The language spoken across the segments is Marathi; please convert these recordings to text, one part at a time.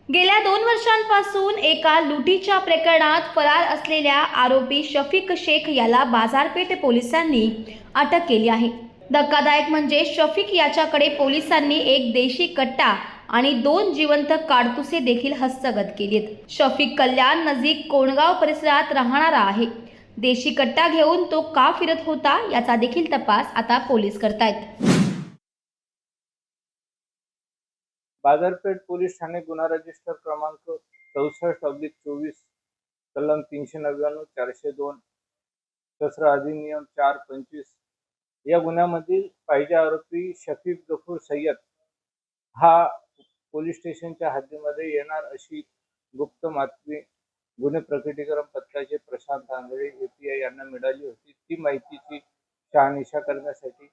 गेल्या 2 वर्षांपासून एका लुटीच्या प्रकरणात फरार असलेल्या आरोपी शफीक शेख याला बाजारपेठ पोलिसांनी अटक केली आहे। धक्कादायक म्हणजे शफीक याच्याकडे पोलिसांनी एक देशी कट्टा आणि 2 जिवंत काडतुसे देखील हस्तगत केलीत। शफीक कल्याण नजीक कोणगाव परिसरात राहणारा आहे। देशी कट्टा घेऊन तो का फिरत होता याचा देखील तपास आता पोलीस करतायत। बाजारपेठ पोलीस ठाणे गुन्हा रजिस्टर क्रमांक 64/24 कलम 399 402 शस्त्र अधिनियम 425 या गुन्ह्यामधील पाहिजे आरोपी शफीक गफूर सय्यद हा पोलीस स्टेशनच्या हद्दीमध्ये येणार अशी गुप्त माहिती गुन्हे प्रकटीकरण पथकाचे प्रशांत आंधळे API यांना मिळाली होती। ती माहितीची शहानिशा करण्यासाठी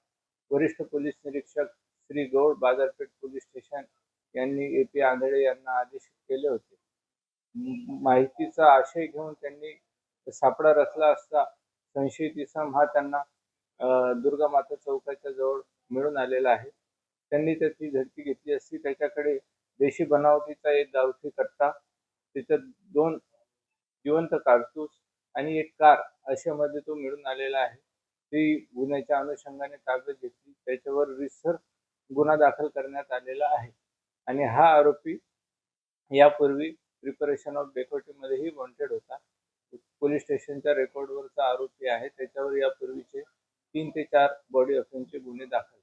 वरिष्ठ पोलीस निरीक्षक श्री गौड बाजारपेठ पोलीस स्टेशन यांनी API आंधळे यांना आदेशित केले होते। माहितीचा आशय घेऊन त्यांनी सापळा रचला असता संशयित इसम हा त्यांना दुर्गा माता चौकाच्या जवळ मिळून आलेला आहे। त्यांनी त्याची झडती घेतली असती त्याच्याकडे देशी बनावटीचा एक गावठी कट्टा, त्याच्यात 2 जिवंत कारतूस आणि एक कार अशामध्ये तो मिळून आलेला आहे। ती गुन्ह्याच्या अनुषंगाने ताब्यात घेतली, त्याच्यावर रितसर गुन्हा दाखल करण्यात आलेला आहे आणि हा आरोपी यापूर्वी प्रिपरेशन ऑफ डेकोटीमध्येही वॉन्टेड होता। पोलीस स्टेशनच्या रेकॉर्डवरचा आरोपी आहे, त्याच्यावर यापूर्वीचे 3 ते 4 बॉडी ऑफेन्सचे गुन्हे दाखल।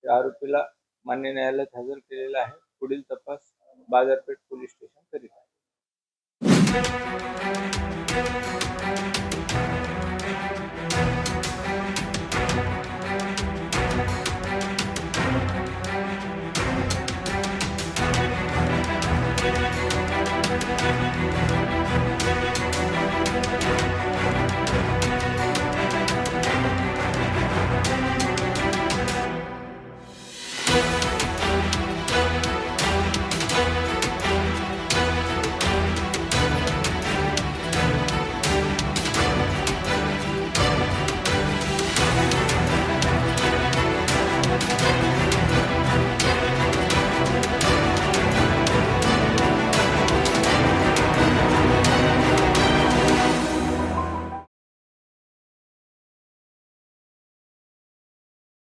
त्या आरोपीला मान्य न्यायालयात हजर केलेला आहे। पुढील तपास बाजारपेठ पोलीस स्टेशन करीत आहे।